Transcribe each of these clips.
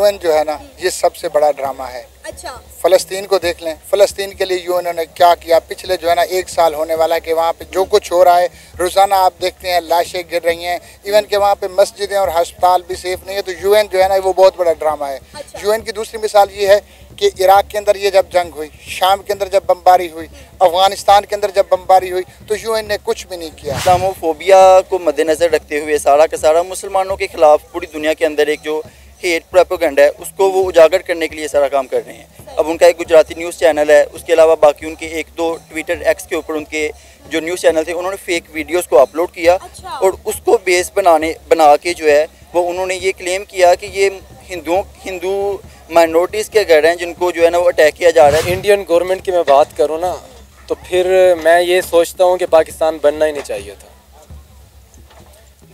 UN जो है ना, ये सबसे बड़ा ड्रामा है। अच्छा, फ़लस्तीन को देख लें, फ़लस्तीन के लिए यूएन ने क्या किया। पिछले जो है ना 1 साल होने वाला है कि वहाँ पे जो कुछ हो रहा है, रोज़ाना आप देखते हैं लाशें गिर रही हैं, इवन के वहाँ पे मस्जिदें और अस्पताल भी सेफ नहीं है। तो यूएन जो है ना वो बहुत बड़ा ड्रामा है। अच्छा। यूएन की दूसरी मिसाल ये है कि इराक के अंदर ये जब जंग हुई, शाम के अंदर जब बमबारी हुई, अफगानिस्तान के अंदर जब बमबारी हुई, तो यूएन ने कुछ भी नहीं किया। इस्लामोफोबिया को मद्देनज़र रखते हुए सारा का सारा मुसलमानों के खिलाफ पूरी दुनिया के अंदर एक जो हेट प्रोपेगेंडा है उसको वो उजागर करने के लिए सारा काम कर रहे हैं। अब उनका एक गुजराती न्यूज़ चैनल है, उसके अलावा बाकी उनके 1-2 ट्विटर एक्स के ऊपर उनके जो न्यूज़ चैनल थे उन्होंने फेक वीडियोस को अपलोड किया। अच्छा। और उसको बेस बना के जो है वो उन्होंने ये क्लेम किया कि ये हिंदू माइनॉरिटीज़ के घर हैं जिनको जो है ना वो अटैक किया जा रहा है। इंडियन गवर्नमेंट की मैं बात करूँ ना, तो फिर मैं ये सोचता हूँ कि पाकिस्तान बनना ही नहीं चाहिए था।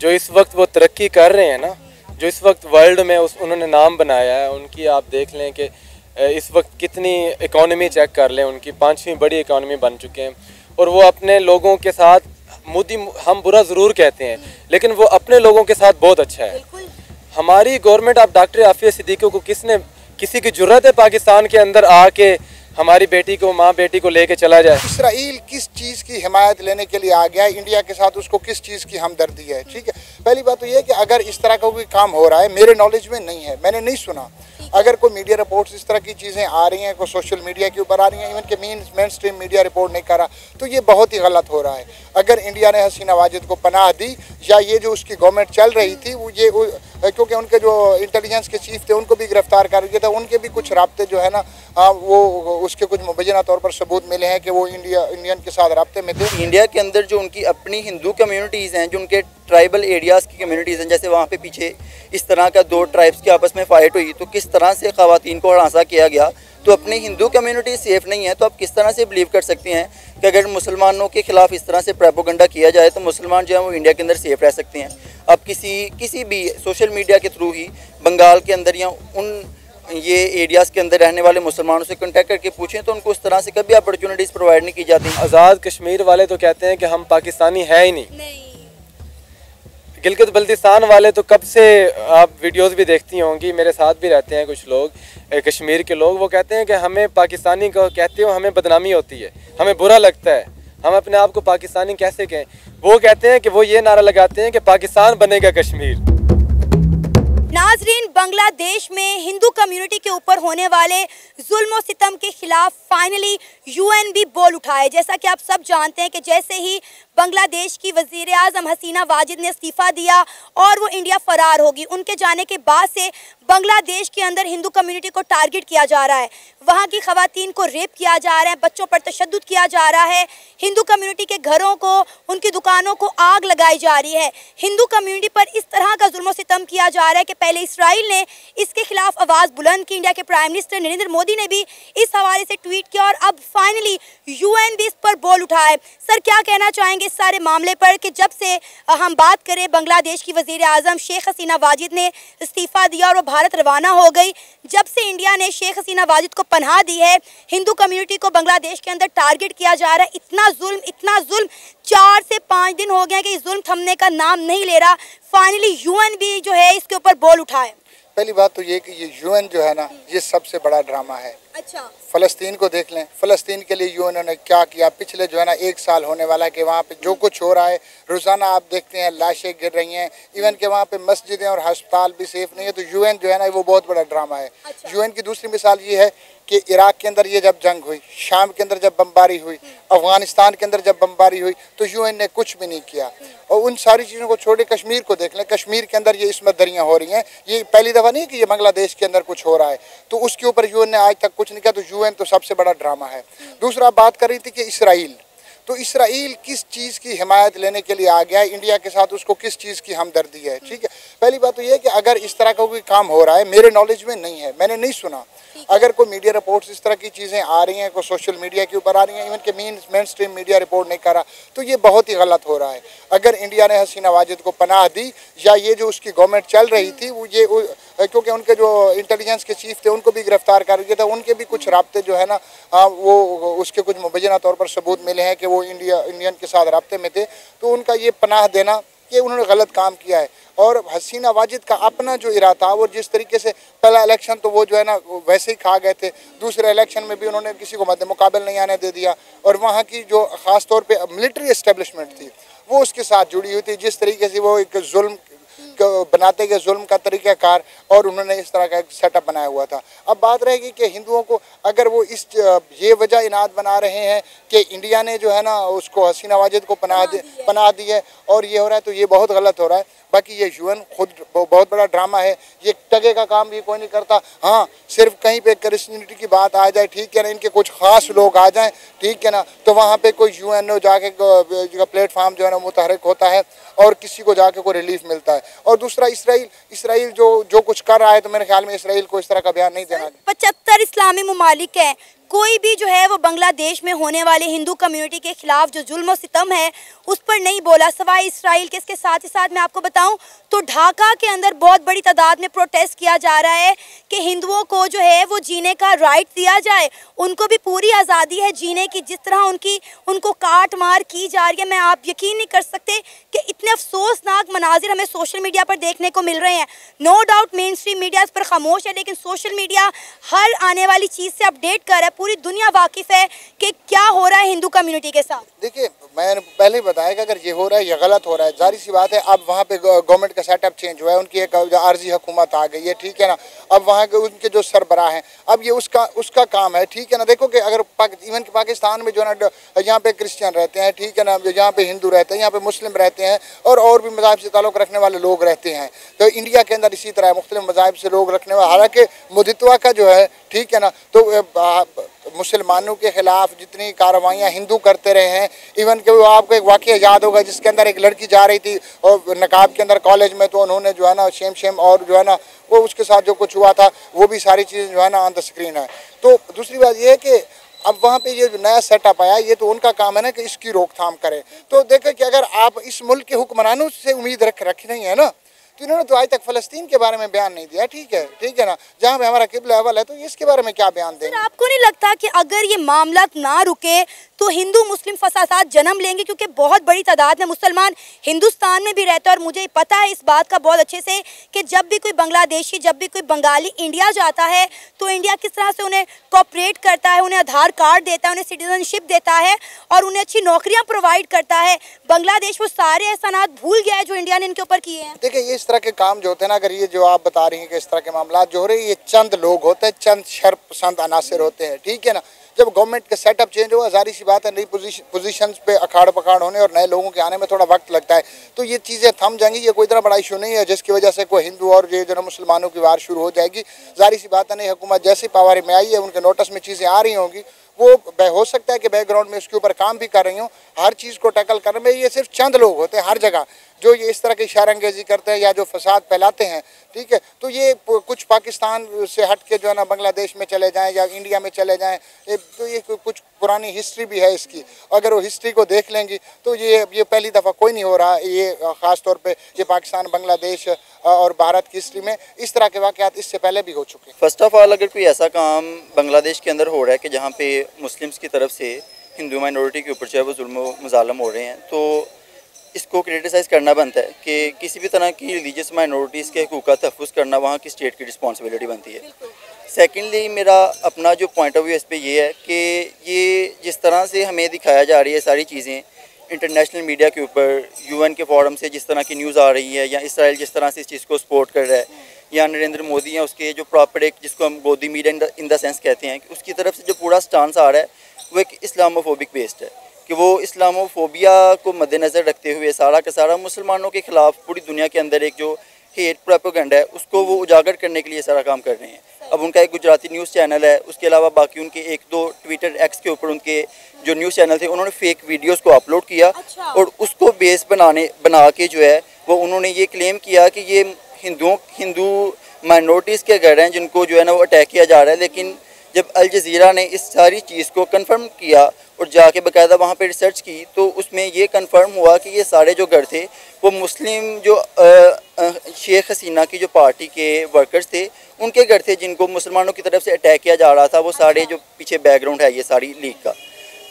जो इस वक्त वो तरक्की कर रहे हैं ना, जो इस वक्त वर्ल्ड में उन्होंने नाम बनाया है, उनकी आप देख लें कि इस वक्त कितनी इकॉनमी चेक कर लें, उनकी 5वीं बड़ी इकॉनमी बन चुके हैं। और वो अपने लोगों के साथ मोदी, हम बुरा ज़रूर कहते हैं लेकिन वो अपने लोगों के साथ बहुत अच्छा है। हमारी गवर्नमेंट, आप डॉक्टर आफिया सिद्दीकी को किसी की जुर्रत है पाकिस्तान के अंदर आके हमारी बेटी को, माँ बेटी को लेके चला जाए? इसराइल किस चीज़ की हिमायत लेने के लिए आ गया है, इंडिया के साथ उसको किस चीज़ की हमदर्दी है? ठीक है, पहली बात तो ये है कि अगर इस तरह का कोई काम हो रहा है, मेरे नॉलेज में नहीं है, मैंने नहीं सुना। अगर कोई मीडिया रिपोर्ट्स इस तरह की चीज़ें आ रही हैं, कोई सोशल मीडिया के ऊपर आ रही हैं, इवन के मेन स्ट्रीम मीडिया रिपोर्ट नहीं कर रहा, तो ये बहुत ही गलत हो रहा है। अगर इंडिया ने हसीना वाजिद को पनाह दी, या ये जो उसकी गवर्नमेंट चल रही थी क्योंकि उनके जो इंटेलिजेंस के चीफ थे उनको भी गिरफ्तार कर दिया था, उनके भी कुछ राब्ते जो है ना वो उसके कुछ मुबैना तौर पर सबूत मिले हैं कि वो इंडियन के साथ राब्ते में थे। इंडिया के अंदर जो उनकी अपनी हिंदू कम्युनिटीज़ हैं, जो उनके ट्राइबल एरियाज़ की कम्युनिटीज़ हैं, जैसे वहाँ पे पीछे इस तरह का 2 ट्राइब्स के आपस में फ़ाइट हुई तो किस तरह से ख़वातीन को हरासा किया गया, तो अपनी हिंदू कम्युनिटी सेफ़ नहीं है। तो आप किस तरह से बिलीव कर सकते हैं कि अगर मुसलमानों के ख़िलाफ़ इस तरह से प्रोपेगेंडा किया जाए तो मुसलमान जो है वो इंडिया के अंदर सेफ़ रह सकते हैं? अब किसी भी सोशल मीडिया के थ्रू ही बंगाल के अंदर या उन ये एरियाज़ के अंदर रहने वाले मुसलमानों से कांटेक्ट करके पूछें तो उनको उस तरह से कभी अपॉर्चुनिटीज़ प्रोवाइड नहीं की जाती। आज़ाद कश्मीर वाले तो कहते हैं कि हम पाकिस्तानी है ही नहीं। गिलगित बल्तिस्तान वाले तो कब से, आप वीडियोस भी देखती होंगी, मेरे साथ भी रहते हैं कुछ लोग कश्मीर के लोग, वो कहते हैं कि हमें पाकिस्तानी को कहते हो हमें बदनामी होती है, हमें बुरा लगता है, हम अपने आप को पाकिस्तानी कैसे कहें। वो कहते हैं कि वो ये नारा लगाते हैं कि पाकिस्तान बनेगा कश्मीर। नाजरीन, बांग्लादेश में हिंदू कम्युनिटी के ऊपर होने वाले जुल्म और सितम के खिलाफ फाइनली यूएन भी बोल उठाए। जैसा कि आप सब जानते हैं कि जैसे ही बांग्लादेश की वज़ीर आज़म हसीना वाजिद ने इस्तीफ़ा दिया और वो इंडिया फ़रार होगी, उनके जाने के बाद से बांग्लादेश के अंदर हिंदू कम्युनिटी को टारगेट किया जा रहा है, वहाँ की ख़वातीन को रेप किया जा रहा है, बच्चों पर तशद्दुद किया जा रहा है, हिंदू कम्युनिटी के घरों को, उनकी दुकानों को आग लगाई जा रही है। हिंदू कम्युनिटी पर इस तरह का जुल्म सितम किया जा रहा है कि पहले इसराइल ने इसके खिलाफ आवाज़ बुलंद की, इंडिया के प्राइम मिनिस्टर नरेंद्र मोदी ने भी इस हवाले से ट्वीट किया और अब फाइनली यूएन भी इस पर बोल उठा है। सर, क्या कहना चाहेंगे इस सारे मामले पर कि जब से हम बात करें बांग्लादेश की वज़ीर आज़म शेख हसीना वाजिद ने इस्तीफ़ा दिया और वो भारत रवाना हो गई, जब से इंडिया ने शेख हसीना वाजिद को पनाह दी है, हिंदू कम्युनिटी को बांग्लादेश के अंदर टारगेट किया जा रहा है, इतना जुल्म 4 से 5 दिन हो गए कि इस जुल्म थमने का नाम नहीं ले रहा। फाइनली यूएन भी जो है इसके ऊपर बोल उठाए। पहली बात तो ये कि ये यूएन जो है ना, ये सबसे बड़ा ड्रामा है। अच्छा, फ़लस्तीन को देख लें, फ़लस्तीन के लिए यूएन ने क्या किया। पिछले जो है ना 1 साल होने वाला है कि वहाँ पे जो कुछ हो रहा है, रोज़ाना आप देखते हैं लाशें गिर रही हैं, इवन के वहाँ पे मस्जिदें और अस्पताल भी सेफ नहीं है। तो यूएन जो है ना वो बहुत बड़ा ड्रामा है। अच्छा। यूएन की दूसरी मिसाल ये है कि इराक के अंदर ये जब जंग हुई, शाम के अंदर जब बमबारी हुई, अफगानिस्तान के अंदर जब बमबारी हुई, तो यूएन ने कुछ भी नहीं किया। और उन सारी चीज़ों को छोड़े कश्मीर को देख लें, कश्मीर के अंदर ये इसमत दरियाँ हो रही हैं, ये पहली दफ़ा नहीं कि ये बांग्लादेश के अंदर कुछ हो रहा है, तो उसके ऊपर यूएन ने आज तक कुछ नहीं किया। तो यूएन तो सबसे बड़ा ड्रामा है। दूसरा, बात कर रही थी कि इसराइल, तो इसराइल किस चीज़ की हिमायत लेने के लिए आ गया है, इंडिया के साथ उसको किस चीज़ की हमदर्दी है? ठीक है, पहली बात तो ये है कि अगर इस तरह का कोई काम हो रहा है, मेरे नॉलेज में नहीं है, मैंने नहीं सुना। अगर कोई मीडिया रिपोर्ट्स इस तरह की चीज़ें आ रही हैं, कोई सोशल मीडिया के ऊपर आ रही हैं, इवन के मेन स्ट्रीम मीडिया रिपोर्ट नहीं कर रहा, तो ये बहुत ही गलत हो रहा है। अगर इंडिया ने हसीना वाजिद को पनाह दी, या ये जो उसकी गवर्नमेंट चल रही थी क्योंकि उनके जो इंटेलिजेंस के चीफ थे उनको भी गिरफ्तार कर दिया था, उनके भी कुछ राब्ते जो है ना वो उसके कुछ मुबैना तौर पर सबूत मिले हैं कि वो इंडियन के साथ राब्ते में थे, तो उनका ये पनाह देना, ये उन्होंने गलत काम किया है। और हसीना वाजिद का अपना जो इरादा था, वो जिस तरीके से पहला इलेक्शन तो वो जो है ना वैसे ही खा गए थे, दूसरे इलेक्शन में भी उन्होंने किसी को मद्दे मुकाबल नहीं आने दे दिया, और वहाँ की जो ख़ास तौर पे मिलिट्री एस्टेब्लिशमेंट थी वो उसके साथ जुड़ी हुई थी। जिस तरीके से वो एक जुल्म बनाते गए, जुल्म का तरीक़ाकार, और उन्होंने इस तरह का एक सेटअप बनाया हुआ था। अब बात रहेगी कि हिंदुओं को अगर वो ये वजह इनाद बना रहे हैं कि इंडिया ने जो है ना उसको हसीना वाजिद को पनाह दी है और ये हो रहा है, तो ये बहुत गलत हो रहा है। बाकी ये यूएन खुद बहुत बड़ा ड्रामा है, ये टगे का काम भी कोई नहीं करता। हाँ, सिर्फ कहीं पे क्रिश्चियनिटी की बात आ जाए, ठीक है ना, इनके कुछ ख़ास लोग आ जाएं, ठीक है ना, तो वहाँ पे कोई यूएनओ जाके प्लेटफार्म जो है ना मुतहरिक होता है और किसी को जाके कोई रिलीफ मिलता है। और दूसरा इसराइल जो कुछ कर रहा है, तो मेरे ख्याल में इसराइल को इस तरह का बयान नहीं देना। 75 इस्लामी मुमालिक है, कोई भी जो है वो बांग्लादेश में होने वाले हिंदू कम्युनिटी के खिलाफ जो जुल्म और सितम है उस पर नहीं बोला, सवाए इसराइल के। इसके साथ ही साथ मैं आपको बताऊं तो ढाका के अंदर बहुत बड़ी तादाद में प्रोटेस्ट किया जा रहा है कि हिंदुओं को जो है वो जीने का राइट दिया जाए, उनको भी पूरी आज़ादी है जीने की। जिस तरह उनको काट मार की जा रही है, मैं आप यकीन नहीं कर सकते कि इतने अफसोसनाक मनाजिर हमें सोशल मीडिया पर देखने को मिल रहे हैं। No doubt mainstream media इस पर खामोश है, लेकिन सोशल मीडिया हर आने वाली चीज़ से अपडेट कर रहा है। पूरी दुनिया वाकिफ है कि क्या हो रहा है हिंदू कम्युनिटी के साथ। देखिए, मैंने पहले ही बताया कि अगर ये हो रहा है, ये गलत हो रहा है, जाहिर सी बात है। अब वहाँ पे गवर्नमेंट का सेटअप चेंज हुआ है, उनकी एक आर्जी हुकूमत आ गई है, ठीक है ना। अब वहाँ के उनके जो सरबराह हैं, अब ये उसका काम है, ठीक है ना। देखो कि अगर इवन के पाकिस्तान में जो है ना यहाँ पे क्रिश्चियन रहते हैं, ठीक है ना, यहाँ पे हिंदू रहते हैं, यहाँ पे मुस्लिम रहते हैं और भी मज़ाहिब से ताल्लुक़ रखने वाले लोग रहते हैं। तो इंडिया के अंदर इसी तरह मुख्तलिफ मज़ाहिब से लोग रखने वाले, हालाँकि मुदितवा का जो है, ठीक है ना, तो मुसलमानों के ख़िलाफ़ जितनी कार्रवाइयाँ हिंदू करते रहे हैं, इवन कि वो आपको एक वाक़या याद होगा जिसके अंदर एक लड़की जा रही थी और नकाब के अंदर कॉलेज में, तो उन्होंने जो है ना शेम और जो है ना वो उसके साथ जो कुछ हुआ था वो भी सारी चीज़ें जो है ना ऑन द स्क्रीन है। तो दूसरी बात ये है कि अब वहाँ पे ये जो नया सेटअप आया, ये तो उनका काम है ना कि इसकी रोकथाम करें। तो देखें कि अगर आप इस मुल्क के हुक्मरानों से उम्मीद रख नहीं है ना, तो इन्होंने तो आज तक फ़लस्तीन के बारे में बयान नहीं दिया, ठीक है ना, जहाँ पे हमारा किबला अव्वल है, तो इसके बारे में क्या बयान देंगे? आपको नहीं लगता कि अगर ये मामला ना रुके तो हिंदू मुस्लिम फसादात जन्म लेंगे? क्योंकि बहुत बड़ी तादाद में मुसलमान हिंदुस्तान में भी रहते हैं और मुझे पता है इस बात का बहुत अच्छे से कि जब भी कोई बांग्लादेशी, जब भी कोई बंगाली इंडिया जाता है तो इंडिया किस तरह से उन्हें कोऑपरेट करता है, उन्हें आधार कार्ड देता है, उन्हें सिटीजनशिप देता है और उन्हें अच्छी नौकरियाँ प्रोवाइड करता है। बांग्लादेश वो सारे एहसानात भूल गया है जो इंडिया ने इनके ऊपर किए हैं। देखिए, ये इस तरह के काम जो होते हैं ना, अगर ये जो आप बता रही हैं कि इस तरह के मामला जो हो रहे हैं, ये चंद लोग होते हैं, चंद शरपसंद अनासिर होते हैं, ठीक है ना। जब गवर्नमेंट का सेटअप चेंज हुआ, जाहिर सी बात है नई पोजीशंस पे अखाड़ पखाड़ होने और नए लोगों के आने में थोड़ा वक्त लगता है, तो ये चीज़ें थम जाएंगी। ये कोई इतना बड़ा इशू नहीं है जिसकी वजह से कोई हिंदू और ये जो है मुसलमानों की वार शुरू हो जाएगी। जाहिर सी बात है नई हुकूमत जैसी पावर में आई है, उनके नोटिस में चीज़ें आ रही होंगी, वो हो सकता है कि बैकग्राउंड में उसके ऊपर काम भी कर रही हूँ। हर चीज़ को टैकल करने में ये सिर्फ चंद लोग होते हैं हर जगह जो ये इस तरह की इशारंगेजी करते हैं या जो फसाद फैलाते हैं, ठीक है। तो ये कुछ पाकिस्तान से हट के जो है ना बांग्लादेश में चले जाएं या इंडिया में चले जाएं, तो ये कुछ पुरानी हिस्ट्री भी है इसकी। अगर वो हिस्ट्री को देख लेंगी तो ये पहली दफ़ा कोई नहीं हो रहा। ये ख़ास तौर पे ये पाकिस्तान, बांग्लादेश और भारत की हिस्ट्री में इस तरह के वाक़यात इससे पहले भी हो चुके हैं। फर्स्ट ऑफ ऑल, अगर कोई ऐसा काम बांग्लादेश के अंदर हो रहा है कि जहाँ पे मुस्लिम्स की तरफ से हिंदू माइनॉरिटी के ऊपर जो है वो जुल्म मुज़ालम हो रहे हैं, तो इसको क्रिटिसाइज़ करना बनता है कि किसी भी तरह की रिलीजियस माइनॉरिटीज़ के हकूक़ का तहफ़्फ़ुज़ करना वहाँ की स्टेट की रिस्पॉन्सिबिलिटी बनती है। सेकेंडली, मेरा अपना जो पॉइंट ऑफ व्यू इस पर ये है कि ये जिस तरह से हमें दिखाया जा रही है सारी चीज़ें इंटरनेशनल मीडिया के ऊपर, यूएन के फोरम से जिस तरह की न्यूज़ आ रही है, या इसराइल जिस तरह से इस चीज़ को सपोर्ट कर रहा है, या नरेंद्र मोदी हैं उसके जो प्रॉपर एक जिसको हम गोदी मीडिया इन द सेंस कहते हैं, कि उसकी तरफ से जो पूरा स्टांस आ रहा है वो एक इस्लामोफोबिक बेस्ड है, कि वो इस्लामोफोबिया को मद्देनज़र रखते हुए सारा का सारा मुसलमानों के ख़िलाफ़ पूरी दुनिया के अंदर एक जो हेट प्रोपेगेंडा है उसको वो उजागर करने के लिए सारा काम कर रहे हैं। अब उनका एक गुजराती न्यूज़ चैनल है, उसके अलावा बाकी उनके एक दो ट्विटर एक्स के ऊपर उनके जो न्यूज़ चैनल थे उन्होंने फेक वीडियोस को अपलोड किया और उसको बेस बना के जो है वो उन्होंने ये क्लेम किया कि ये हिंदू माइनॉरिटीज़ के घर हैं जिनको जो है ना वो अटैक किया जा रहा है। लेकिन जब अल जज़ीरा ने इस सारी चीज़ को कंफर्म किया और जाके बाकायदा वहाँ पे रिसर्च की, तो उसमें ये कंफर्म हुआ कि ये सारे जो घर थे वो मुस्लिम जो शेख हसीना की जो पार्टी के वर्कर्स थे उनके घर थे, जिनको मुसलमानों की तरफ से अटैक किया जा रहा था। वो सारे जो पीछे बैकग्राउंड है ये सारी लीग का,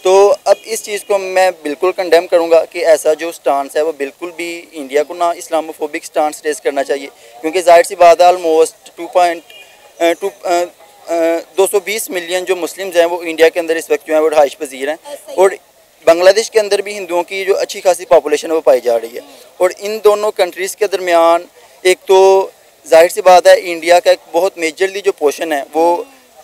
तो अब इस चीज़ को मैं बिल्कुल कंडेम करूँगा कि ऐसा जो स्टांस है वो बिल्कुल भी इंडिया को ना इस्लामोफोबिक स्टांस रेस करना चाहिए, क्योंकि जाहिर सी बात है ऑलमोस्ट 220 मिलियन जो मुस्लिम्स हैं वो इंडिया के अंदर इस वक्त जो है वो रहाइश पजीर हैं, और बांग्लादेश के अंदर भी हिंदुओं की जो अच्छी खासी पॉपुलेशन है वो पाई जा रही है। और इन दोनों कंट्रीज़ के दरमियान एक तो जाहिर सी बात है इंडिया का एक बहुत मेजरली जो पोर्शन है वो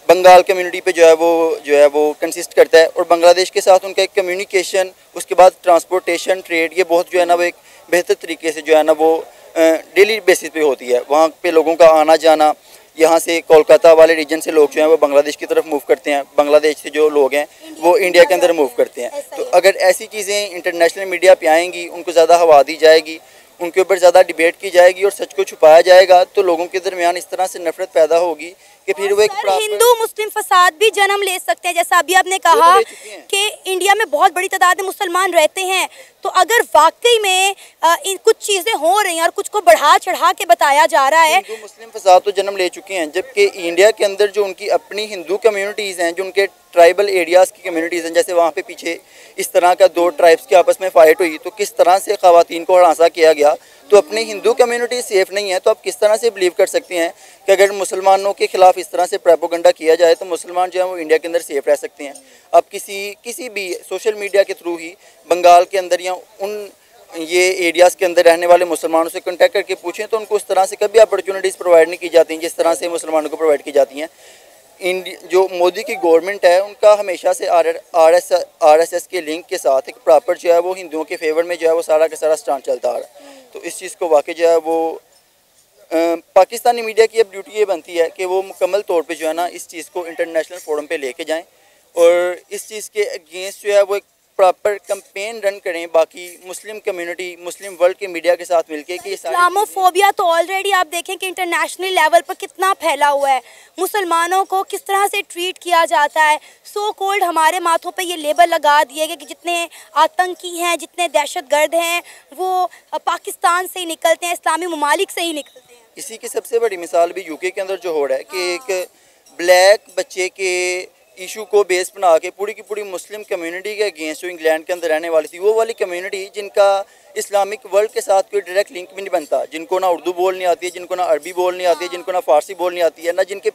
बंगाल कम्युनिटी पे जो है वो कंसिस्ट करता है, और बांग्लादेश के साथ उनका एक कम्युनिकेशन, उसके बाद ट्रांसपोर्टेशन, ट्रेड, ये बहुत जो है ना वो एक बेहतर तरीके से जो है ना वो डेली बेसिस पे होती है। वहाँ पे लोगों का आना जाना, यहाँ से कोलकाता वाले रीजन से लोग जो हैं वो बांग्लादेश की तरफ मूव करते हैं, बांग्लादेश से जो लोग हैं वो इंडिया के अंदर मूव करते हैं। तो अगर ऐसी चीज़ें इंटरनेशनल मीडिया पे आएंगी, उनको ज़्यादा हवा दी जाएगी, उनके ऊपर ज़्यादा डिबेट की जाएगी और सच को छुपाया जाएगा, तो लोगों के दरमियान इस तरह से नफरत पैदा होगी कि फिर वो एक हिंदू मुस्लिम फसाद भी जन्म ले सकते हैं। जैसा अभी आपने कहा कि इंडिया में बहुत बड़ी तादाद में मुसलमान रहते हैं, तो अगर वाकई में कुछ चीज़ें हो रही हैं और कुछ को बढ़ा चढ़ा के बताया जा रहा है, हिंदू मुस्लिम फसाद तो जन्म ले चुके हैं, जबकि इंडिया के अंदर जो उनकी अपनी हिंदू कम्युनिटीज़ हैं, जो उनके ट्राइबल एरियाज़ की कम्युनिटीज़ हैं, जैसे वहाँ पे पीछे इस तरह का 2 ट्राइब्स के आपस में फ़ाइट हुई, तो किस तरह से ख़वातीन को हरासा किया गया, तो अपनी हिंदू कम्युनिटी सेफ़ नहीं है, तो आप किस तरह से बिलीव कर सकते हैं कि अगर मुसलमानों के खिलाफ इस तरह से प्रोपेगेंडा किया जाए तो मुसलमान जो है वो इंडिया के अंदर सेफ़ रह सकते हैं। अब किसी भी सोशल मीडिया के थ्रू ही बंगाल के अंदर या उन ये एरियाज़ के अंदर रहने वाले मुसलमानों से कांटेक्ट करके पूछें तो उनको उस तरह से कभी अपॉर्चुनिटीज़ प्रोवाइड नहीं की जाती जिस तरह से मुसलमानों को प्रोवाइड की जाती हैं। जो मोदी की गवर्नमेंट है उनका हमेशा से RSS के लिंक के साथ एक प्रॉपर जो है वो हिंदुओं के फेवर में जो है वो सारा का सारा स्टांट चलता आ रहा है। तो इस चीज़ को वाकई जो है वो पाकिस्तानी मीडिया की अब ड्यूटी ये बनती है कि वो मुकम्मल तौर पे जो है ना इस चीज़ को इंटरनेशनल फोरम पे लेके जाएं और इस चीज़ के अगेंस्ट जो है वो एक प्रॉपर कैंपेन रन करें बाकी मुस्लिम कम्युनिटी, मुस्लिम वर्ल्ड के मीडिया के साथ मिलके कि इस्लामोफोबिया तो ऑलरेडी आप देखें कि इंटरनेशनल लेवल पर कितना फैला हुआ है, मुसलमानों को किस तरह से ट्रीट किया जाता है। सो कोल्ड हमारे माथों पे ये लेबल लगा दिए गए कि जितने आतंकी हैं, जितने दहशतगर्द हैं वो पाकिस्तान से ही निकलते हैं, इस्लामी ममालिक से ही निकलते हैं। इसी की सबसे बड़ी मिसाल भी यूके के अंदर जो हो रहा है कि एक ब्लैक बच्चे के इशू को बेस बना के पूरी की पूरी मुस्लिम कम्युनिटी के अगेंस्ट जो इंग्लैंड के अंदर रहने वाली थी, वो वाली कम्युनिटी जिनका इस्लामिक वर्ल्ड के साथ कोई डायरेक्ट लिंक भी नहीं बनता, जिनको ना उर्दू बोलनी आती है, जिनको ना अरबी बोलनी आती है, जिनको ना फारसी बोलनी आती है, ना जिनके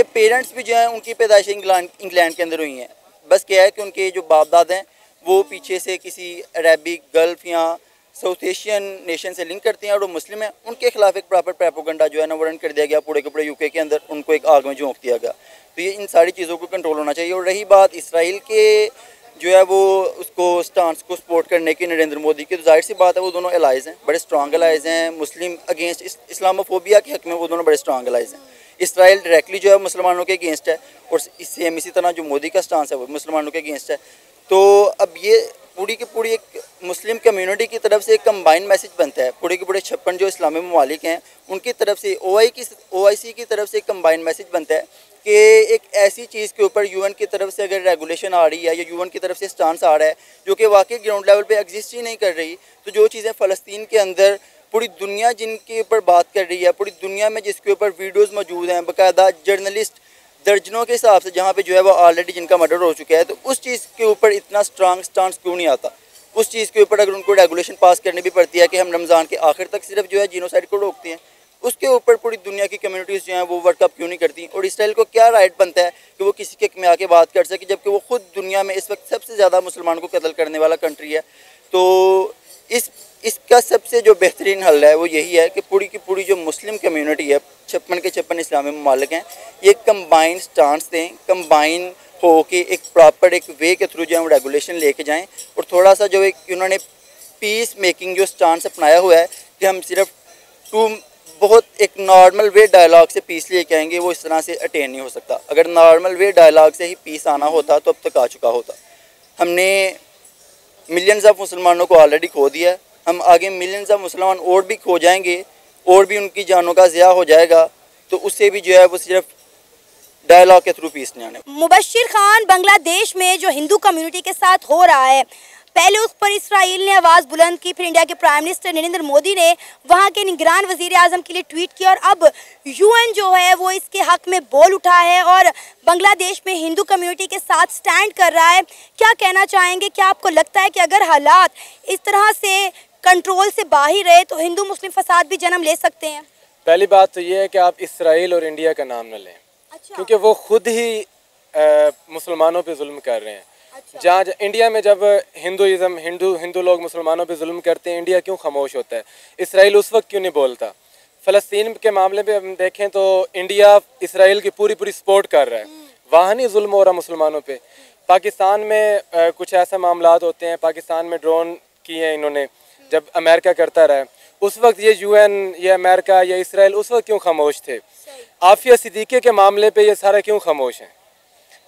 पेरेंट्स भी जो हैं उनकी पैदाइश इंग्लैंड के अंदर हुई हैं। बस क्या है कि उनके जो बाप दादा हैं वो पीछे से किसी अरेबिक, गल्फ या साउथ एशियन नेशन से लिंक करते हैं और वो मुस्लिम हैं, उनके खिलाफ एक प्रॉपर प्रोपेगेंडा जो है ना वो रन कर दिया गया पूरे के पूरे यूके के अंदर, उनको एक आग में झोंक दिया गया। तो ये इन सारी चीज़ों को कंट्रोल होना चाहिए। और रही बात इसराइल के जो है वो उसको स्टांस को सपोर्ट करने की नरेंद्र मोदी की, तो जाहिर सी बात है वो दोनों एलाइज़ हैं, बड़े स्ट्रॉन्ग एलाइज़ हैं। मुस्लिम अगेंस्ट इस्लामोफोबिया के हक में वो दोनों बड़े स्ट्रॉन्ग एलाइज़ हैं। इसराइल डायरेक्टली जो है मुसलमानों के अगेंस्ट है और इसी तरह जो मोदी का स्टांस है वो मुसलमानों के अगेंस्ट है। तो अब ये पूरी की पूरी एक मुस्लिम कम्युनिटी की तरफ से एक कंबाइन मैसेज बनता है, पूरे के पूरे 56 जो इस्लामी ममालिक हैं उनकी तरफ से OIC की तरफ से एक कंबाइन मैसेज बनता है कि एक ऐसी चीज़ के ऊपर UN की तरफ से अगर रेगुलेशन आ रही है या UN की तरफ से स्टांस आ रहा है जो कि वाकई ग्राउंड लेवल पे एग्जिस्ट ही नहीं कर रही, तो जो चीज़ें फ़लस्तीन के अंदर पूरी दुनिया जिनके ऊपर बात कर रही है, पूरी दुनिया में जिसके ऊपर वीडियोज़ मौजूद हैं, बाकायदा जर्नलिस्ट दर्जनों के हिसाब से जहाँ पे जो है वो ऑलरेडी जिनका मर्डर हो चुका है, तो उस चीज़ के ऊपर इतना स्ट्रांग स्टांस क्यों नहीं आता? उस चीज़ के ऊपर अगर उनको रेगुलेशन पास करनी भी पड़ती है कि हम रमज़ान के आखिर तक सिर्फ जो है जीनोसाइड को रोकते हैं, उसके ऊपर पूरी दुनिया की कम्युनिटीज़ जो हैं वो वर्कअप क्यों नहीं करती? और इसराइल को क्या राइट बनता है कि वो किसी के में आके बात कर सके, जबकि वो खुद दुनिया में इस वक्त सबसे ज़्यादा मुसलमानों को कत्ल करने वाला कंट्री है। तो इसका सबसे जो बेहतरीन हल है वो यही है कि पूरी की पूरी जो मुस्लिम कम्युनिटी है, 56 के 56 इस्लामी ममालिक हैं, ये कंबाइन स्टांस दें, कंबाइन हो के एक प्रॉपर एक वे के थ्रू जो है रेगुलेशन लेके जाएं और थोड़ा सा जो एक उन्होंने पीस मेकिंग जो स्टांस अपनाया हुआ है कि हम सिर्फ बहुत एक नॉर्मल वे डायलॉग से पीस लेके आएंगे, वो इस तरह से अटेन नहीं हो सकता। अगर नॉर्मल वे डायलॉग से ही पीस आना होता तो अब तक आ चुका होता। हमने मिलियंस ऑफ मुसलमानों को ऑलरेडी खो दिया है, हम आगे मिलियंस ऑफ मुसलमान और भी खो जाएंगे और भी उनकी जानों का ज़िया हो जाएगा, तो उससे भी जो है वो सिर्फ डायलॉग के थ्रू पीस नहीं आने। मुबश्शिर खान, बांग्लादेश में जो हिंदू कम्युनिटी के साथ हो रहा है, पहले उस पर इसराइल ने आवाज़ बुलंद की, फिर इंडिया के प्राइम मिनिस्टर नरेंद्र मोदी ने वहां के निगरान वजीर आजम के लिए ट्वीट किया और अब यूएन जो है वो इसके हक में बोल उठा है और बांग्लादेश में हिंदू कम्युनिटी के साथ स्टैंड कर रहा है। क्या कहना चाहेंगे, क्या आपको लगता है कि अगर हालात इस तरह से कंट्रोल से बाहर रहे तो हिंदू मुस्लिम फसाद भी जन्म ले सकते हैं? पहली बात तो ये है कि आप इसराइल और इंडिया का नाम न लें। अच्छा। क्योंकि वो खुद ही मुसलमानों पे जुल्म कर रहे हैं। अच्छा। जहाँ इंडिया में जब हिंदू लोग मुसलमानों पे जुल्म करते हैं, इंडिया क्यों खामोश होता है? इसराइल उस वक्त क्यों नहीं बोलता? फ़लस्तीन के मामले में हम देखें तो इंडिया इसराइल की पूरी सपोर्ट कर रहा है, वहाँ नहीं जुल्म हो रहा मुसलमानों पे। पाकिस्तान में कुछ ऐसा मामलात होते हैं, पाकिस्तान में ड्रोन किए हैं इन्होंने, जब अमेरिका करता रहा उस वक्त ये यूएन, ये अमेरिका, या इसराइल उस वक्त क्यों खामोश थे? आफिया सिद्दीकी के मामले पे ये सारा क्यों खामोश हैं?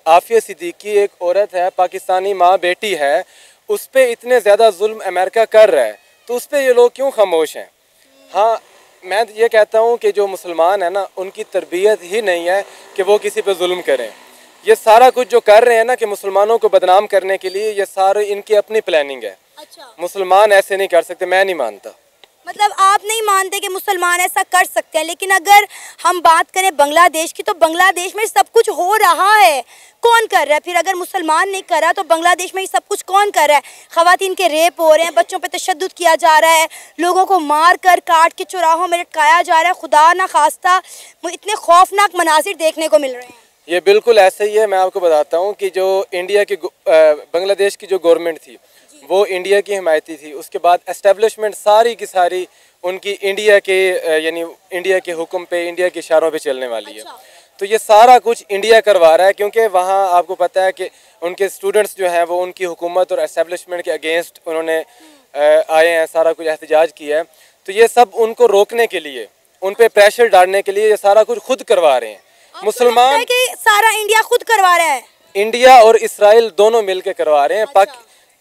आफिया सिद्दीकी एक औरत है, पाकिस्तानी माँ बेटी है, उस पर इतने ज़्यादा जुल्म अमेरिका कर रहा है, तो उस पर ये लोग क्यों खामोश हैं? हाँ, मैं ये कहता हूँ कि जो मुसलमान है ना, उनकी तरबियत ही नहीं है कि वो किसी पे जुल्म करें। ये सारा कुछ जो कर रहे हैं ना कि मुसलमानों को बदनाम करने के लिए, ये सारी इनकी अपनी प्लानिंग है। अच्छा। मुसलमान ऐसे नहीं कर सकते, मैं नहीं मानता। मतलब आप नहीं मानते कि मुसलमान ऐसा कर सकते हैं, लेकिन अगर हम बात करें बांग्लादेश की तो बांग्लादेश में सब कुछ हो रहा है, कौन कर रहा है? फिर अगर मुसलमान नहीं कर रहा तो बांग्लादेश में ये सब कुछ कौन कर रहा है? ख़वातीन के रेप हो रहे हैं, बच्चों पे तशद्दुद किया जा रहा है, लोगों को मार कर काट के चौराहों में लटकाया जा रहा है, खुदा ना खास्ता इतने खौफनाक मनाजिर देखने को मिल रहे हैं। ये बिल्कुल ऐसे ही है। मैं आपको बताता हूँ कि जो इंडिया की बांग्लादेश की जो गवर्नमेंट थी वो इंडिया की हिमायती थी। उसके बाद एस्टेब्लिशमेंट सारी की सारी उनकी इंडिया के यानी इंडिया के हुक्म पे, इंडिया के इशारों पे चलने वाली है। तो ये सारा कुछ इंडिया करवा रहा है, क्योंकि वहाँ आपको पता है कि उनके स्टूडेंट्स जो हैं वो उनकी हुकूमत और एस्टेब्लिशमेंट के अगेंस्ट उन्होंने आए हैं, सारा कुछ एहतजाज किया है। तो ये सब उनको रोकने के लिए, उन पे प्रेशर डालने के लिए ये सारा कुछ खुद करवा रहे हैं। मुसलमान कि सारा इंडिया खुद करवा रहा है, इंडिया और इसराइल दोनों मिलकर करवा रहे हैं।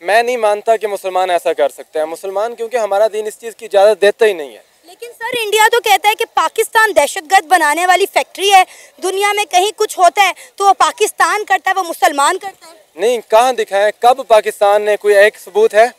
मैं नहीं मानता कि मुसलमान ऐसा कर सकते हैं, मुसलमान, क्योंकि हमारा दीन इस चीज़ की इजाज़त देता ही नहीं है। लेकिन सर इंडिया तो कहता है कि पाकिस्तान दहशतगर्द बनाने वाली फैक्ट्री है, दुनिया में कहीं कुछ होता है तो वो पाकिस्तान करता है, वो मुसलमान करता है। नहीं, कहाँ दिखाएं? कब पाकिस्तान ने कोई एक सबूत है?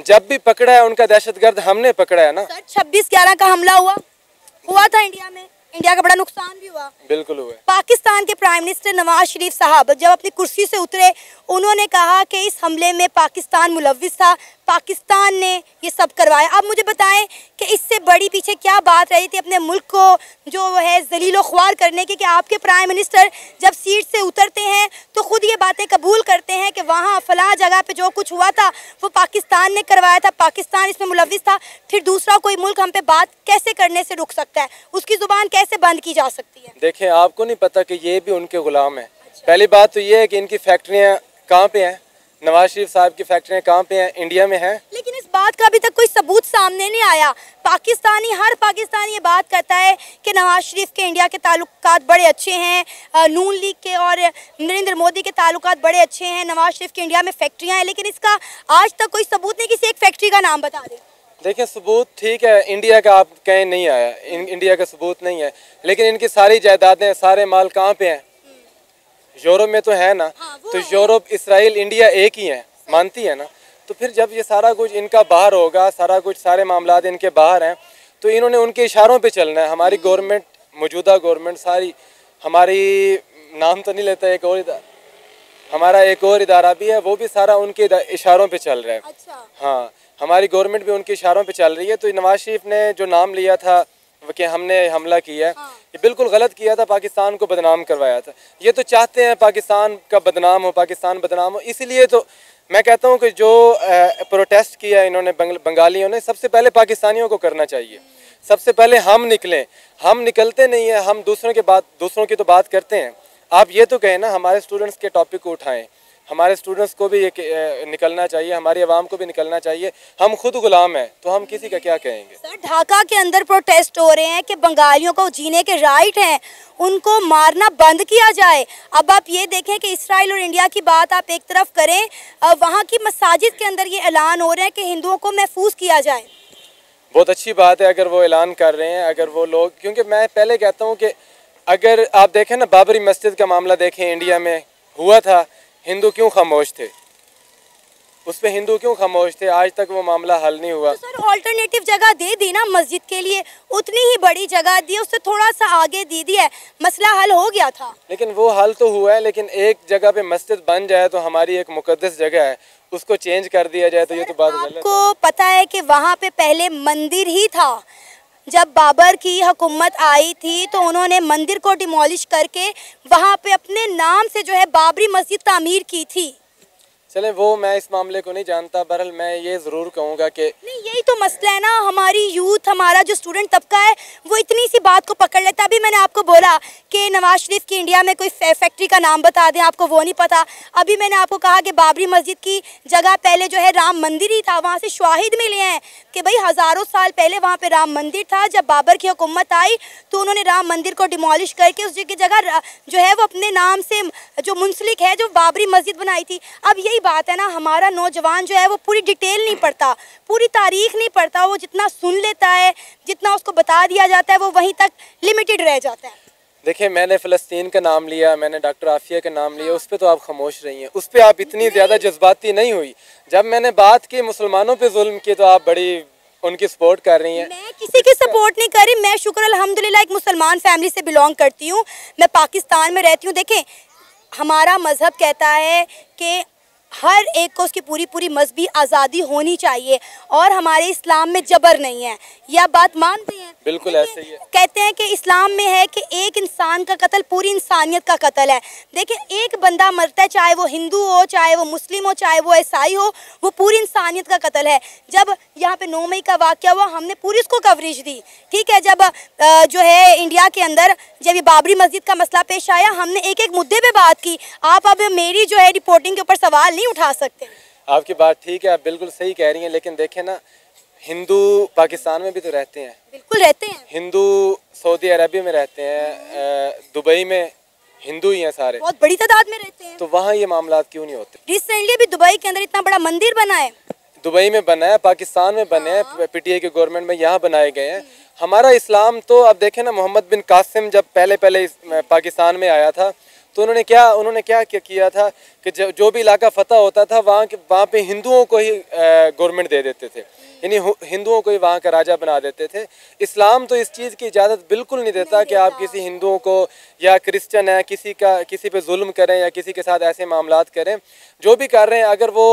जब भी पकड़ा है उनका दहशतगर्द हमने पकड़ा है ना। सर 26/11 का हमला हुआ था इंडिया में, इंडिया का बड़ा नुकसान भी हुआ। बिल्कुल हुआ। पाकिस्तान के प्राइम मिनिस्टर नवाज शरीफ साहब जब अपनी कुर्सी से उतरे, उन्होंने कहा कि इस हमले में पाकिस्तान मुलव्विस था, पाकिस्तान ने ये सब करवाया। अब मुझे बताएं कि इससे बड़ी पीछे क्या बात रही थी अपने मुल्क को जो है जलीलो ख्वार करने की, कि आपके प्राइम मिनिस्टर जब सीट से उतरते हैं तो खुद ये बातें कबूल करते हैं कि वहाँ फलां जगह पे जो कुछ हुआ था वो पाकिस्तान ने करवाया था, पाकिस्तान इसमें मुलव्विस था। फिर दूसरा कोई मुल्क हम पे बात कैसे करने से रुक सकता है? उसकी ज़ुबान कैसे बंद की जा सकती है? देखें, आपको नहीं पता कि ये भी उनके गुलाम है। पहली बात तो ये है कि इनकी फैक्ट्रियाँ कहाँ पे हैं? नवाज शरीफ साहब की फैक्ट्रियाँ कहाँ पे हैं? इंडिया में हैं। लेकिन इस बात का अभी तक कोई सबूत सामने नहीं आया। हर पाकिस्तानी ये बात करता है कि नवाज शरीफ के इंडिया के ताल्लुकात बड़े अच्छे हैं, नून लीग के और नरेंद्र मोदी के ताल्लुकात बड़े अच्छे हैं, नवाज शरीफ के इंडिया में फैक्ट्रियाँ हैं, लेकिन इसका आज तक कोई सबूत नहीं। किसी एक फैक्ट्री का नाम बता दें। देखिए, सबूत ठीक है, इंडिया का आप कहीं नहीं आया, इंडिया का सबूत नहीं है, लेकिन इनकी सारी जायदादें, सारे माल कहाँ पे हैं? यूरोप में तो है ना। तो यूरोप, इसराइल, इंडिया एक ही है, मानती है ना। तो फिर जब ये सारा कुछ इनका बाहर होगा, सारे मामलात इनके बाहर हैं, तो इन्होंने उनके इशारों पे चलना है। हमारी गवर्नमेंट, मौजूदा गवर्नमेंट सारी, हमारी नाम तो नहीं लेता, हमारा एक और इदारा भी है, वो भी सारा उनके इशारों पे चल रहा है। अच्छा। हाँ, हमारी गवर्नमेंट भी उनके इशारों पे चल रही है। तो नवाज शरीफ ने जो नाम लिया था कि हमने हमला किया है, ये बिल्कुल गलत किया था, पाकिस्तान को बदनाम करवाया था। ये तो चाहते हैं पाकिस्तान का बदनाम हो, पाकिस्तान बदनाम हो। इसलिए तो मैं कहता हूँ कि जो प्रोटेस्ट किया इन्होंने बंगालियों ने, सबसे पहले पाकिस्तानियों को करना चाहिए। सबसे पहले हम निकलें, हम निकलते नहीं है, हम दूसरों की तो बात करते हैं। आप ये तो कहें ना, हमारे स्टूडेंट्स के टॉपिक को उठाएं, हमारे स्टूडेंट्स को भी ये निकलना चाहिए, हमारी आवाम को भी निकलना चाहिए। हम खुद गुलाम हैं तो हम किसी का क्या कहेंगे? सर, ढाका के अंदर प्रोटेस्ट हो रहे हैं कि बंगालियों को जीने के राइट हैं, उनको मारना बंद किया जाए। अब आप ये देखें कि इसराइल और इंडिया की बात आप एक तरफ करें, वहाँ की मसाजिद के अंदर ये ऐलान हो रहे हैं कि हिंदुओं को महफूज किया जाए। बहुत अच्छी बात है अगर वो ऐलान कर रहे हैं, अगर वो लोग, क्योंकि मैं पहले कहता हूँ कि अगर आप देखें ना, बाबरी मस्जिद का मामला देखें, इंडिया में हुआ था, हिंदू क्यों खामोश थे? उस पे हिंदू क्यों खामोश थे? आज तक वो मामला हल नहीं हुआ। तो सर ऑल्टरनेटिव जगह दे दी ना मस्जिद के लिए, उतनी ही बड़ी जगह दी, उससे थोड़ा सा आगे दे दी है, मसला हल हो गया था। लेकिन वो हल तो हुआ है, लेकिन एक जगह पे मस्जिद बन जाए तो हमारी एक मुकद्दस जगह है, उसको चेंज कर दिया जाए तो ये तो बात गलत है। आपको पता है कि वहाँ पे पहले मंदिर ही था। जब बाबर की हुकूमत आई थी तो उन्होंने मंदिर को डिमोलिश करके वहाँ पे अपने नाम से जो है बाबरी मस्जिद तामीर की थी। चले वो मैं इस मामले को नहीं जानता, बहरहाल मैं ये ज़रूर कहूँगा कि नहीं, यही तो मसला है ना, हमारी यूथ, हमारा जो स्टूडेंट तबका है वो इतनी सी बात को पकड़ लेता। अभी मैंने आपको बोला कि नवाज शरीफ की इंडिया में कोई फैक्ट्री का नाम बता दें, आपको वो नहीं पता। अभी मैंने आपको कहा कि बाबरी मस्जिद की जगह पहले जो है राम मंदिर ही था, वहाँ से शवाहिद मिले हैं कि भाई हज़ारों साल पहले वहाँ पे राम मंदिर था। जब बाबर की हुकूमत आई तो उन्होंने राम मंदिर को डिमोलिश करके उस जगह जो है वो अपने नाम से जो मुंसलिक है जो बाबरी मस्जिद बनाई थी। अब यही बात है ना, हमारा नौजवान जो है वो पूरी डिटेल नहीं पढ़ता, पूरी तारीख नहीं पढ़ता, वो जितना सुन लेता है, जितना उसको बता दिया जाता है वो वहीं तक लिमिटेड रह जाता है। देखिए, मैंने फ़लस्तीन का नाम लिया, मैंने डॉक्टर आफिया का नाम लिया, उस पर तो आप खामोश रही हैं, उस पर आप इतनी ज़्यादा जज्बाती नहीं हुई। जब मैंने बात की मुसलमानों पे जुल्म की तो आप बड़ी उनकी सपोर्ट कर रही हैं। मैं किसी की सपोर्ट नहीं कर रही, मैं शुक्र अल्हम्दुलिल्लाह एक मुसलमान फैमिली से बिलोंग करती हूँ, मैं पाकिस्तान में रहती हूँ। देखें, हमारा मज़हब कहता है कि हर एक को उसकी पूरी पूरी मजहबी आज़ादी होनी चाहिए और हमारे इस्लाम में जबर नहीं है। यह बात मानते हैं? बिल्कुल ऐसे ही है। कहते हैं कि इस्लाम में है कि एक इंसान का कत्ल पूरी इंसानियत का कत्ल है। देखिए, एक बंदा मरता है, चाहे वो हिंदू हो, चाहे वो मुस्लिम हो, चाहे वो ईसाई हो, वो पूरी इंसानियत का कत्ल है। जब यहाँ पे 9 मई का वाक़या हुआ, हमने पूरी उसको कवरेज दी, ठीक है। जब जो है इंडिया के अंदर जब ये बाबरी मस्जिद का मसला पेश आया, हमने एक एक मुद्दे पे बात की। आप अब मेरी जो है रिपोर्टिंग के ऊपर सवाल नहीं उठा सकते। आपकी बात ठीक है, आप बिल्कुल सही कह रही हैं, लेकिन देखें ना, हिंदू पाकिस्तान में भी तो रहते हैं। बिल्कुल रहते हैं। हिंदू सऊदी अरबिया में रहते हैं, दुबई में हिंदू ही हैं सारे, बहुत बड़ी तादाद में रहते हैं। तो वहाँ ये मामला क्यों नहीं होते? रिसेंटली भी दुबई के अंदर इतना बड़ा मंदिर बना है, दुबई में बना है, पाकिस्तान में बने हैं, पीटीआई की गवर्नमेंट में यहाँ बनाए गए हैं। हमारा इस्लाम तो अब देखें ना, मोहम्मद बिन कासिम जब पहले पाकिस्तान में आया था तो उन्होंने क्या किया था कि जो भी इलाका फतह होता था वहाँ पे हिंदुओं को ही गवर्नमेंट दे देते थे, यानी हिंदुओं को ही वहाँ का राजा बना देते थे। इस्लाम तो इस चीज़ की इजाज़त बिल्कुल नहीं देता कि आप किसी हिंदुओं को या क्रिश्चियन है किसी पे जुल्म करें या किसी के साथ ऐसे मामलात करें। जो भी कर रहे हैं, अगर वो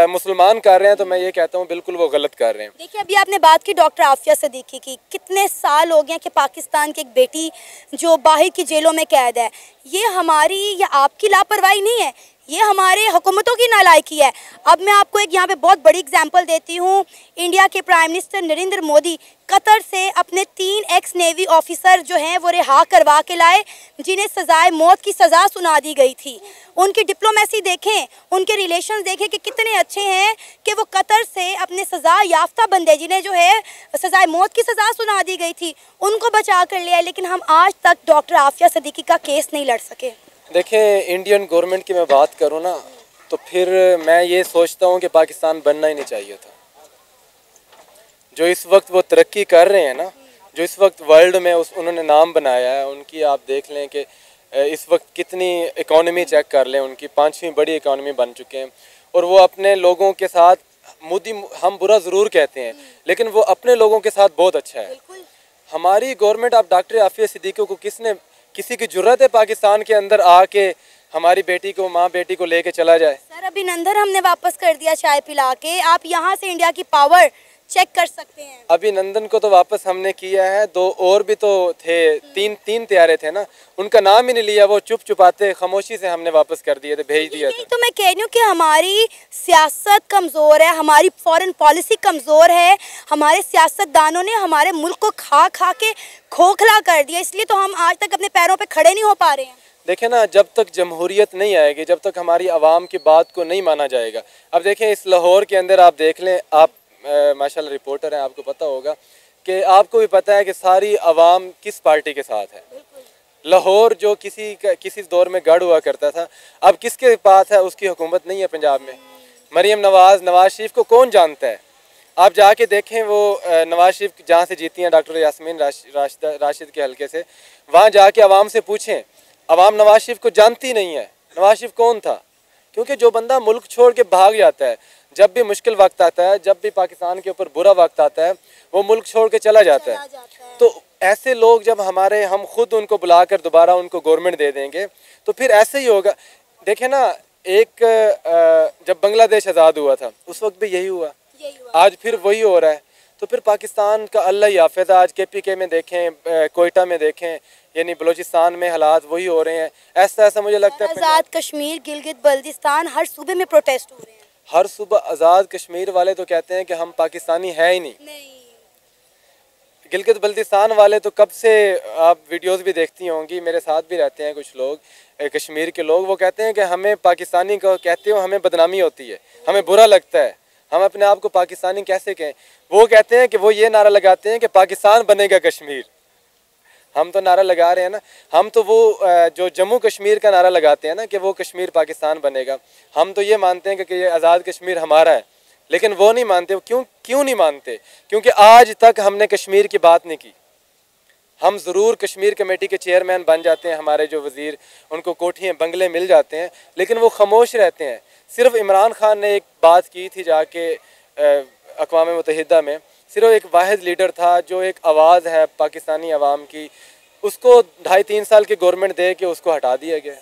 मुसलमान कर रहे हैं तो मैं ये कहता हूँ बिल्कुल वो गलत कर रहे हैं। देखिए, अभी आपने बात की डॉक्टर आफिया सिद्दीकी की, कितने साल हो गए कि पाकिस्तान की एक बेटी जो बाहर की जेलों में कैद है। ये हमारी या आपकी लापरवाही नहीं है, ये हमारे हुकूमतों की नालायकी है। अब मैं आपको एक यहाँ पे बहुत बड़ी एग्जांपल देती हूँ। इंडिया के prime minister Narendra Modi Qatar से अपने 3 एक्स नेवी ऑफिसर जो हैं वो रिहा करवा के लाए, जिन्हें सजाए मौत की सज़ा सुना दी गई थी। उनकी डिप्लोमेसी देखें, उनके रिलेशंस देखें कि कितने अच्छे हैं कि वो कतर से अपने सज़ा याफ्ता बंदे, जिन्हें जो है सजाए मौत की सज़ा सुना दी गई थी, उनको बचा कर लिया। लेकिन हम आज तक डॉक्टर आफिया सिद्दीकी का केस नहीं लड़ सके। देखें, इंडियन गवर्नमेंट की मैं बात करूँ ना तो फिर मैं ये सोचता हूँ कि पाकिस्तान बनना ही नहीं चाहिए था। जो इस वक्त वो तरक्की कर रहे हैं ना, जो इस वक्त वर्ल्ड में उन्होंने नाम बनाया है, उनकी आप देख लें कि इस वक्त कितनी इकॉनमी चेक कर लें, उनकी 5वीं बड़ी इकॉनमी बन चुके हैं और वो अपने लोगों के साथ, मोदी हम बुरा ज़रूर कहते हैं लेकिन वो अपने लोगों के साथ बहुत अच्छा है। हमारी गवर्नमेंट, आप डॉक्टर आफिया सिद्दीकी को किसी की जुर्रत है पाकिस्तान के अंदर आके हमारी बेटी को, माँ बेटी को लेके चला जाए? सर, अभिनंदन हमने वापस कर दिया चाय पिला के। आप यहाँ से इंडिया की पावर चेक कर सकते हैं। अभिनंदन को तो वापस हमने किया है, 2 और भी तो थे, तीन तैयारे थे ना, उनका नाम ही नहीं लिया, वो चुप चुपाते खामोशी से हमने वापस कर दिए थे, भेज दिया था। तो मैं कह रही हूँ कि हमारी सियासत कमज़ोर है, हमारी फॉरेन पॉलिसी कमज़ोर है, हमारे सियासतदानों ने हमारे मुल्क को खा के खोखला कर दिया, इसलिए तो हम आज तक अपने पैरों पे खड़े नहीं हो पा रहे हैं। देखें ना, जब तक जमहूरियत नहीं आएगी, जब तक हमारी आवाम की बात को नहीं माना जाएगा। अब देखें, इस लाहौर के अंदर आप देख लें, आप माशाल्लाह रिपोर्टर हैं, आपको पता होगा कि आपको भी पता है कि सारी आवाम किस पार्टी के साथ है। लाहौर जो किसी दौर में गढ़ हुआ करता था, अब किसके पास है? उसकी हुकूमत नहीं है पंजाब में। मरीम नवाज शरीफ को कौन जानता है? आप जाके देखें, वो नवाज शरीफ जहाँ से जीती हैं, डॉक्टर यास्मीन राशिद के हल्के से, वहाँ जाके आवाम से पूछें, आवाम नवाज शरीफ को जानती नहीं है। नवाज शरीफ कौन था? क्योंकि जो बंदा मुल्क छोड़ के भाग जाता है, जब भी मुश्किल वक्त आता है, जब भी पाकिस्तान के ऊपर बुरा वक्त आता है, वो मुल्क छोड़ के चला जाता है। तो ऐसे लोग जब हम खुद उनको बुलाकर दोबारा उनको गवर्नमेंट दे देंगे तो फिर ऐसे ही होगा। देखें ना, जब बांग्लादेश आज़ाद हुआ था उस वक्त भी यही हुआ, आज फिर वही हो रहा है। तो फिर पाकिस्तान का अल्लाह ही हाफ़िज़। आज KPK में देखें, कोयटा में देखें, यानी बलूचिस्तान में हालात वही हो रहे हैं। ऐसा मुझे लगता है आज़ाद कश्मीर, गिलगित बल्तिस्तान, हर सूबे में प्रोटेस्ट हो रहे हैं। हर सुबह आज़ाद कश्मीर वाले तो कहते हैं कि हम पाकिस्तानी हैं ही नहीं। गिलगित बल्तिस्तान वाले तो कब से, आप वीडियोस भी देखती होंगी, मेरे साथ भी रहते हैं कुछ लोग कश्मीर के लोग, वो कहते हैं कि हमें पाकिस्तानी को कहते हो हमें बदनामी होती है, हमें बुरा लगता है, हम अपने आप को पाकिस्तानी कैसे कहें। वो कहते हैं कि वो ये नारा लगाते हैं कि पाकिस्तान बनेगा कश्मीर। हम तो नारा लगा रहे हैं ना, हम तो वो जो जम्मू कश्मीर का नारा लगाते हैं ना कि वो कश्मीर पाकिस्तान बनेगा, हम तो ये मानते हैं कि ये आज़ाद कश्मीर हमारा है। लेकिन वो नहीं मानते। वो क्यों नहीं मानते? क्योंकि आज तक हमने कश्मीर की बात नहीं की। हम ज़रूर कश्मीर कमेटी के चेयरमैन बन जाते हैं, हमारे जो वज़ीर, उनको कोठियाँ बंगले मिल जाते हैं, लेकिन वो खामोश रहते हैं। सिर्फ इमरान खान ने एक बात की थी जाके अक़वाम मुत्तहिदा में, सिर्फ एक वाहिद लीडर था जो एक आवाज़ है पाकिस्तानी अवाम की, उसको 2.5-3 साल की गवर्नमेंट दे के उसको हटा दिया गया।